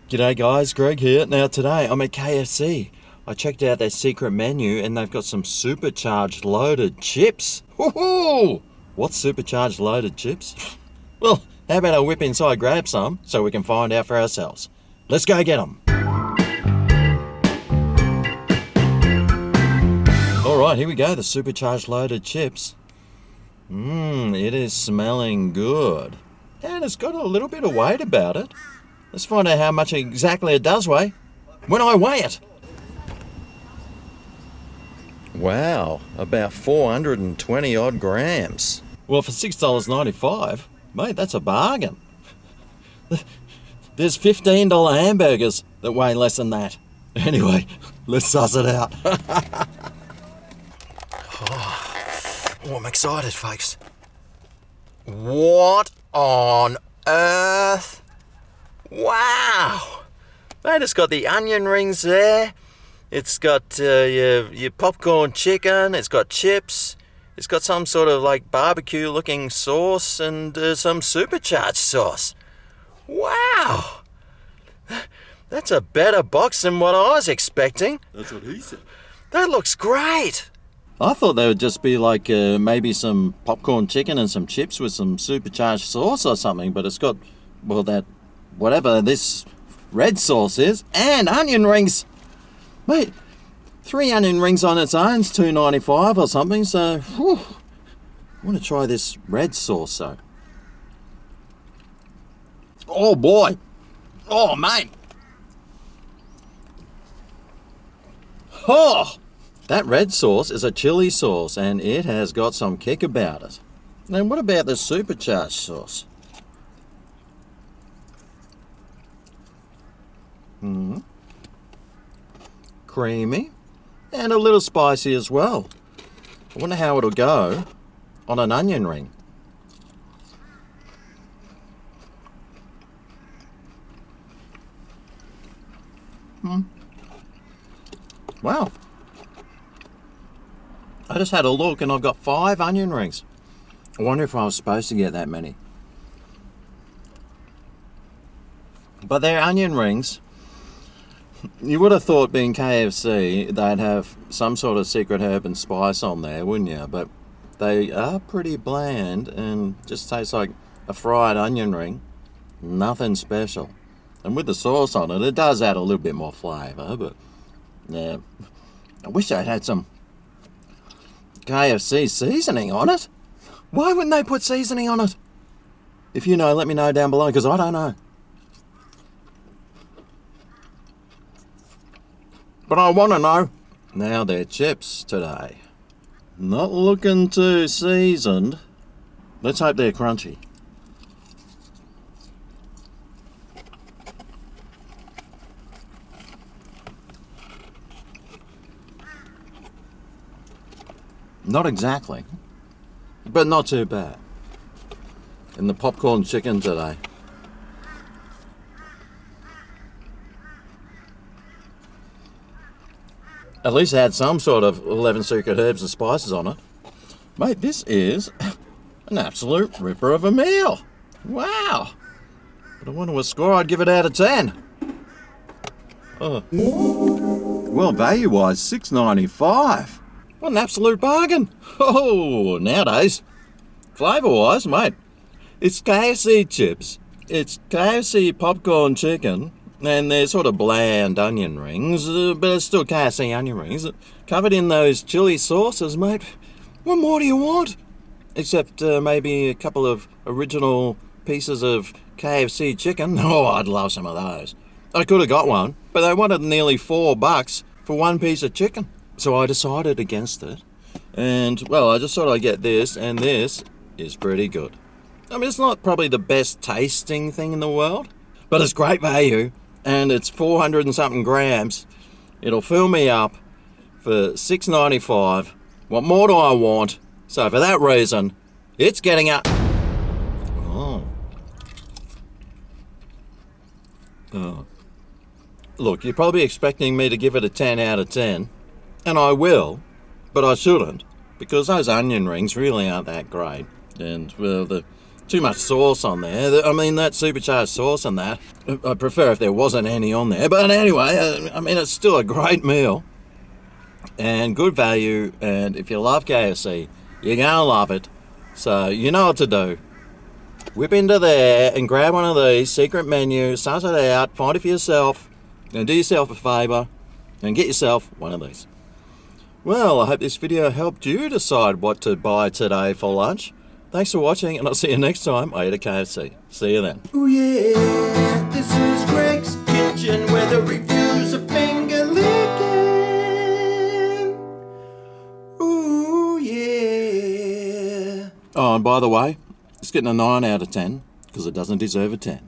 G'day guys, Greg here. Now today I'm at KFC. I checked out their secret menu and they've got some supercharged loaded chips. Woohoo! What's supercharged loaded chips? Well, how about I whip inside, grab some, so we can find out for ourselves. Let's go get them. Alright, here we go, the supercharged loaded chips. It is smelling good. And it's got a little bit of weight about it. Let's find out how much exactly it does weigh when I weigh it. Wow, about 420 odd grams. Well, for $6.95, mate, that's a bargain. There's $15 hamburgers that weigh less than that. Anyway, let's suss it out. Oh, I'm excited, folks. What on earth? Wow! Mate, it's got the onion rings there. It's got your popcorn chicken. It's got chips. It's got some sort of like barbecue looking sauce and some supercharged sauce. Wow! That's a better box than what I was expecting. That's what he said. That looks great. I thought they would just be like maybe some popcorn chicken and some chips with some supercharged sauce or something, but it's got, well, that whatever this red sauce is, and onion rings. Mate, 3 onion rings on its own is $2.95 or something, so whew, I want to try this red sauce though. Oh boy. Oh mate. Oh! That red sauce is a chili sauce and it has got some kick about it. Now what about the supercharged sauce? Creamy and a little spicy as well. I wonder how it'll go on an onion ring. Wow. I just had a look and I've got 5 onion rings. I wonder if I was supposed to get that many. But they're onion rings. You would have thought, being KFC, they'd have some sort of secret herb and spice on there, wouldn't you? But they are pretty bland and just taste like a fried onion ring. Nothing special. And with the sauce on it, it does add a little bit more flavour, but yeah, I wish I'd had some KFC seasoning on it. Why wouldn't they put seasoning on it? If you know, let me know down below, because I don't know. But I want to know. Now they're chips today. Not looking too seasoned. Let's hope they're crunchy. Not exactly, but not too bad. And the popcorn chicken today. At least it had some sort of 11 secret herbs and spices on it. Mate, this is an absolute ripper of a meal. Wow. But I wonder what score I'd give it out of 10. Well, value-wise, $6.95. What an absolute bargain. Oh, nowadays. Flavour-wise, mate, it's KFC chips, it's KFC popcorn chicken, and they're sort of bland onion rings, but it's still KFC onion rings, covered in those chili sauces, mate. What more do you want? Except maybe a couple of original pieces of KFC chicken. Oh, I'd love some of those. I could have got one, but they wanted nearly $4 for one piece of chicken. So I decided against it. And, well, I just thought I'd get this, and this is pretty good. I mean, it's not probably the best tasting thing in the world, but it's great value, and it's 400 and something grams. It'll fill me up for $6.95. What more do I want? So for that reason, it's getting up. Oh. Look, you're probably expecting me to give it a 10 out of 10, and I will, but I shouldn't, because those onion rings really aren't that great. And, well, the Too much sauce on there. I mean, that supercharged sauce and that. I'd prefer if there wasn't any on there. But anyway, I mean, it's still a great meal. And good value. And if you love KFC, you're going to love it. So you know what to do. Whip into there and grab one of these. Secret menu. Suss it out. Find it for yourself. And do yourself a favour. And get yourself one of these. Well, I hope this video helped you decide what to buy today for lunch. Thanks for watching, and I'll see you next time I eat a KFC. See you then. Ooh yeah, this is Greg's Kitchen, where the reviews are finger licking. Ooh yeah. Oh, and by the way, it's getting a 9 out of 10 because it doesn't deserve a 10.